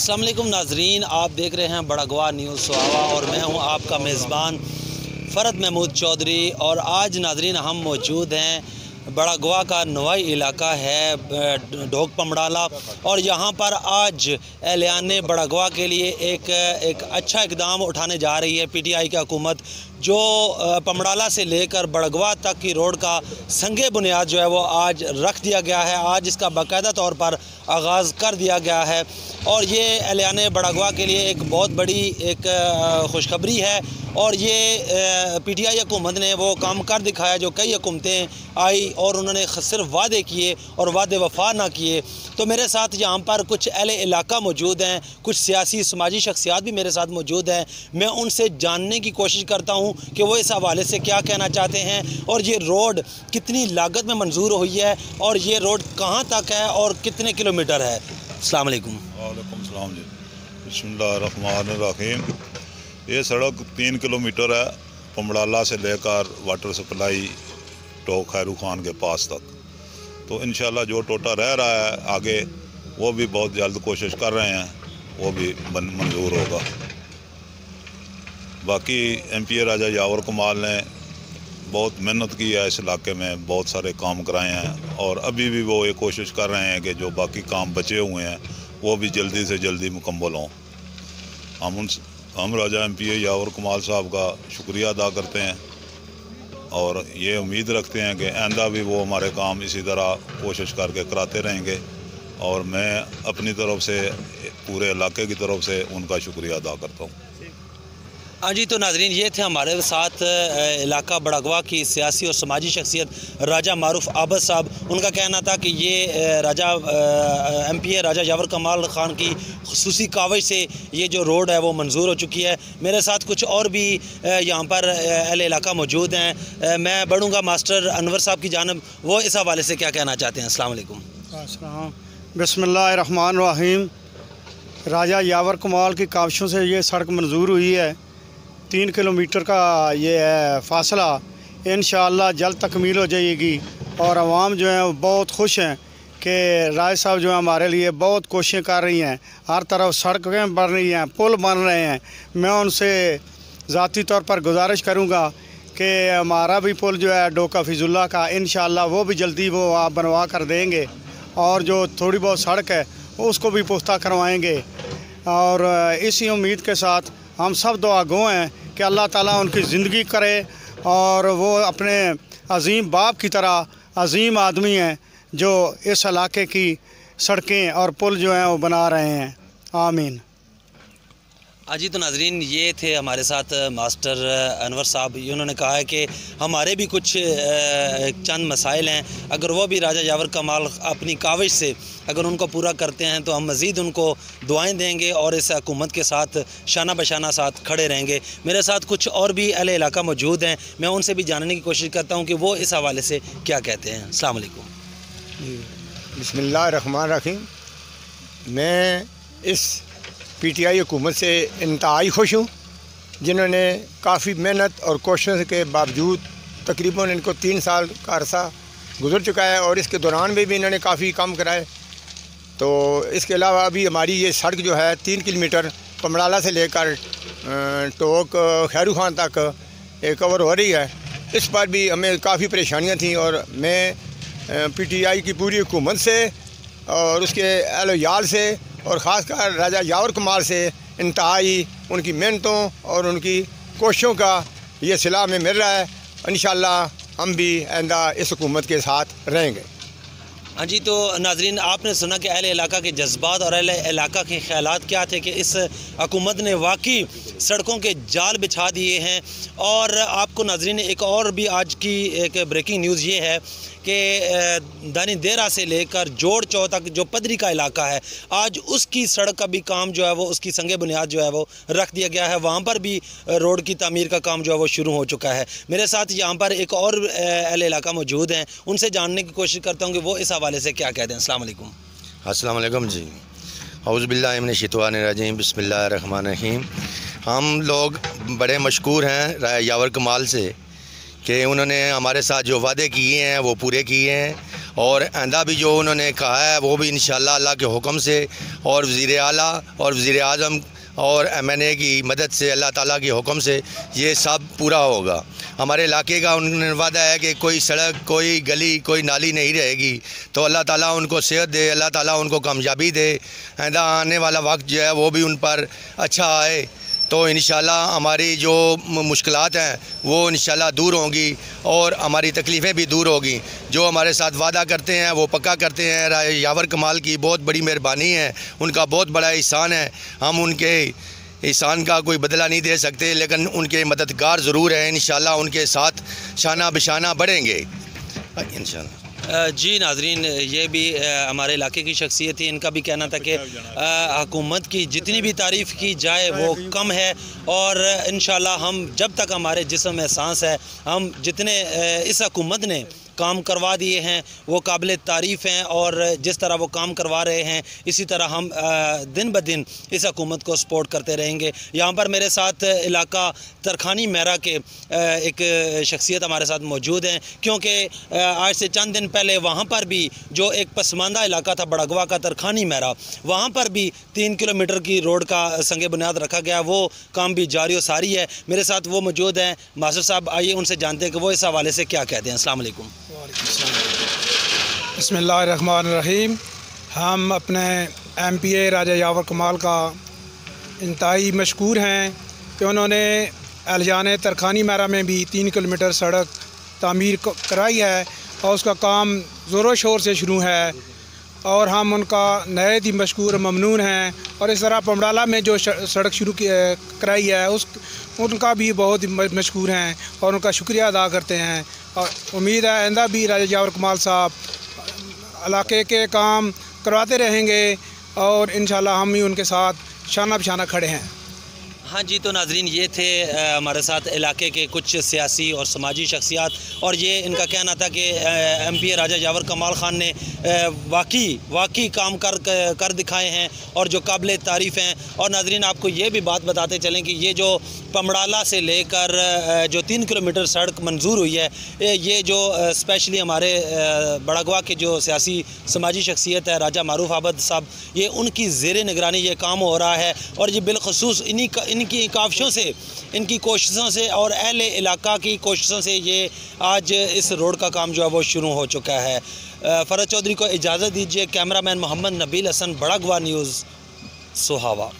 अस्सलाम वालेकुम नाजरीन, आप देख रहे हैं बड़ा गवा न्यूज़ सुहावा और मैं हूं आपका मेज़बान फ़रद महमूद चौधरी। और आज नाजरीन हम मौजूद हैं बड़ा गवा का नवाई इलाका है ढोक पमड़ाला, और यहाँ पर आज एहलियाने बड़ा गवा के लिए एक अच्छा इकदाम उठाने जा रही है PTI की हुकूमत, जो पमड़ाला से लेकर बड़गवा तक की रोड का संगे बुनियाद जो है वो आज रख दिया गया है। आज इसका बाकायदा तौर पर आगाज़ कर दिया गया है और ये एहलियाने बड़गवा के लिए एक बहुत बड़ी एक खुशखबरी है। और ये PTI हुकूमत ने वो काम कर दिखाया जो कई हुकूमतें आई और उन्होंने सिर्फ वादे किए और वादे वफा ना किए। तो मेरे साथ यहाँ पर कुछ अहले इलाका मौजूद हैं, कुछ सियासी समाजी शख्सियात भी मेरे साथ मौजूद हैं। मैं उनसे जानने की कोशिश करता हूँ कि वो इस हवाले से क्या कहना चाहते हैं और ये रोड कितनी लागत में मंजूर हुई है और ये रोड कहाँ तक है और कितने किलोमीटर है। अस्सलाम वालेकुम। वालेकुम सलाम जी। बिस्मिल्लाहिर्रहमानिर्रहीम। ये सड़क 3 किलोमीटर है, पमड़ाला से लेकर वाटर सप्लाई टोक खैरू खान के पास तक। तो इंशाल्लाह जो टोटा रह रहा है आगे वो भी बहुत जल्द कोशिश कर रहे हैं, वो भी मंजूर होगा। बाकी MPA राजा यावर कमाल ने बहुत मेहनत की है, इस इलाके में बहुत सारे काम कराए हैं और अभी भी वो ये कोशिश कर रहे हैं कि जो बाकी काम बचे हुए हैं वो भी जल्दी से जल्दी मुकम्मल हों। हम राजा MPA यावर कमाल साहब का शुक्रिया अदा करते हैं और ये उम्मीद रखते हैं कि आइंदा भी वो हमारे काम इसी तरह कोशिश करके कराते रहेंगे और मैं अपनी तरफ से पूरे इलाके की तरफ से उनका शुक्रिया अदा करता हूँ। हाँ जी, तो नाजरीन ये थे हमारे साथ इलाका बड़गवा की सियासी और समाजी शख्सियत राजा मारूफ आबद साहब। उनका कहना था कि ये राजा MPA राजा यावर कमाल ख़ान की खुसूसी काविश से ये जो रोड है वो मंजूर हो चुकी है। मेरे साथ कुछ और भी यहाँ पर अहले इलाका मौजूद हैं। मैं बढ़ूँगा मास्टर अनवर साहब की जानब, वो इस हवाले से क्या कहना चाहते हैं। अस्सलाम वालेकुम। बिस्मिल्लाहिर्रहमानिर्रहीम। राजा यावर कमाल की काविशों से ये सड़क मंजूर हुई है। 3 किलोमीटर का ये है फासला, इंशाअल्लाह जल्द तकमील हो जाएगी और आवाम जो है वो बहुत खुश हैं कि राज साहब जो है हमारे लिए बहुत कोशिशें कर रही हैं। हर तरफ सड़कें बन रही हैं, पुल बन रहे हैं। मैं उनसे ज़ाती तौर पर गुजारिश करूँगा कि हमारा भी पुल जो है डोका फिजुल्ला का इंशाअल्लाह वो भी जल्दी वो आप बनवा कर देंगे और जो थोड़ी बहुत सड़क है उसको भी पुख्ता करवाएँगे। और इसी उम्मीद के साथ हम सब दुआ गो हैं कि अल्लाह ताला उनकी ज़िंदगी करे और वो अपने अजीम बाप की तरह अजीम आदमी हैं जो इस इलाके की सड़कें और पुल जो हैं वो बना रहे हैं। आमीन। जी, तो नाजरीन ये थे हमारे साथ मास्टर अनवर साहब। उन्होंने कहा है कि हमारे भी कुछ चंद मसाइल हैं, अगर वो भी राजा यावर कमाल अपनी काविश से अगर उनको पूरा करते हैं तो हम मज़ीद उनको दुआएं देंगे और इस हुकूमत के साथ शाना बशाना साथ खड़े रहेंगे। मेरे साथ कुछ और भी अहले इलाका मौजूद हैं, मैं उनसे भी जानने की कोशिश करता हूँ कि वो इस हवाले से क्या कहते हैं। अस्सलाम वालेकुम। बिस्मिल्लाहिर्रहमानिर्रहीम। मैं इस PTI हुकूमत से इंतहाई खुश हूँ, जिन्होंने काफ़ी मेहनत और कोशिश के बावजूद तकरीबन इनको 3 साल का अरसा गुजर चुका है और इसके दौरान में भी इन्होंने काफ़ी काम कराए। तो इसके अलावा अभी हमारी ये सड़क जो है 3 किलोमीटर पमड़ाला से लेकर टोक खैरू खान तक कवर हो रही है। इस पर भी हमें काफ़ी परेशानियाँ थीं और मैं PTI की पूरी हुकूमत से और उसके अहल से और ख़ासकर राजा यावर कमाल से इंतहाई उनकी मेहनतों और उनकी कोशिशों का ये सिला में मिल रहा है। इंशाअल्लाह हम भी आइंदा इस हुकूमत के साथ रहेंगे। हाँ जी, तो नाजरीन आपने सुना कि अहले इलाका के जज्बात और अहले इलाका के ख्यालात क्या थे कि इस हुकूमत ने वाकई सड़कों के जाल बिछा दिए हैं। और आपको नाजरीन एक और भी आज की एक ब्रेकिंग न्यूज़ ये है कि दानी देरा से लेकर जोड़ चौ तक जो पदरी का इलाका है आज उसकी सड़क का भी काम जो है वो उसकी संगे बुनियाद जो है वो रख दिया गया है। वहाँ पर भी रोड की तामीर का काम जो है वो शुरू हो चुका है। मेरे साथ यहाँ पर एक और अहले इलाका मौजूद हैं, उनसे जानने की कोशिश करता हूँ कि वो इस हवाले से क्या कहते हैं। अस्सलाम वालेकुम। अस्सलाम वालेकुम जी। औज़ु बिल्लाहि मिनश शैतानिर रजीम। बिस्मिल्लाहिर्रहमानिर्रहीम। हम लोग बड़े मशकूर हैं राजा यावर कमाल से कि उन्होंने हमारे साथ जो वादे किए हैं वो पूरे किए हैं और आइंदा भी जो उन्होंने कहा है वो भी इंशाअल्लाह अल्लाह के हुक्म से और वज़ीर आला और वज़ीर आज़म और MNA की मदद से अल्लाह ताला के हुक्म से ये सब पूरा होगा। हमारे इलाके का उन्होंने वादा है कि कोई सड़क, कोई गली, कोई नाली नहीं रहेगी। तो अल्लाह ताला उनको सेहत दे, अल्लाह ताला उनको कामयाबी दे। आइंदा आने वाला वक्त जो है वो भी उन पर अच्छा आए तो इंशाअल्लाह हमारी जो मुश्किलात हैं वो इंशाअल्लाह दूर होंगी और हमारी तकलीफ़ें भी दूर होगी। जो हमारे साथ वादा करते हैं वो पक्का करते हैं। राजा यावर कमाल की बहुत बड़ी मेहरबानी है, उनका बहुत बड़ा एहसान है। हम उनके एहसान का कोई बदला नहीं दे सकते, लेकिन उनके मददगार ज़रूर हैं। इंशाअल्लाह उनके साथ शाना बिशाना बढ़ेंगे इंशाअल्लाह। जी नाजरीन, ये भी हमारे इलाके की शख्सियत थी। इनका भी कहना था कि हुकूमत की जितनी भी तारीफ़ की जाए वो कम है और इंशाअल्लाह हम जब तक हमारे जिस्म में सांस है, हम जितने इस हुकूमत ने काम करवा दिए हैं वो काबिल तारीफ़ हैं और जिस तरह वो काम करवा रहे हैं इसी तरह हम दिन ब दिन इस हुकूमत को सपोर्ट करते रहेंगे। यहाँ पर मेरे साथ इलाका तरखानी मेरा के एक शख्सियत हमारे साथ मौजूद हैं, क्योंकि आज से चंद दिन पहले वहाँ पर भी जो एक पसमानदा इलाका था बड़गवा का तरखानी मेरा, वहाँ पर भी 3 किलोमीटर की रोड का संग बुनियाद रखा गया। वो काम भी जारी और सारी है। मेरे साथ वो मौजूद हैं मासर साहब, आइए उनसे जानते हैं कि वो इस हवाले से क्या कहते हैं। अस्सलाम वालेकुम। बिस्मिल्लाहिर्रहमानिर्रहीम। हम अपने MPA राजा यावर कमाल का इंतहाई मशकूर हैं कि उन्होंने एहलजान तरखानी मेरा में भी 3 किलोमीटर सड़क तामीर कराई है और उसका काम ज़ोरों शोर से शुरू है और हम उनका नहायत ही मशकूर ममनून हैं। और इस तरह पमड़ाला में जो सड़क शुरू कराई है उनका भी बहुत ही मशकूर हैं और उनका शुक्रिया अदा करते हैं। और उम्मीद है आइंदा भी राजा यावर कमाल साहब इलाके के काम करवाते रहेंगे और इंशाअल्लाह हम ही उनके साथ शाना बिशाना खड़े हैं। हाँ जी, तो नाजरीन ये थे हमारे साथ इलाके के कुछ सियासी और समाजी शख्सियात और ये इनका कहना था कि MPA राजा यावर कमाल ख़ान ने वाकई काम कर दिखाए हैं और जो काबिल तारीफ़ हैं। और नाजरीन आपको ये भी बात बताते चलें कि ये जो पमड़ाला से लेकर जो 3 किलोमीटर सड़क मंजूर हुई है, ये जो स्पेशली हमारे बड़गवा के जो सियासी समाजी शख्सियत है राजा मारूफ आबद साहब, ये उनकी ज़ेर निगरानी ये काम हो रहा है और ये बिलखसूस इनकी काविशों से, इनकी कोशिशों से और अहले इलाका की कोशिशों से ये आज इस रोड का काम जो है वो शुरू हो चुका है। फ़रज चौधरी को इजाज़त दीजिए। Cameraman Mohammad Nabeel Hasan, Badgawa news, Sohawa.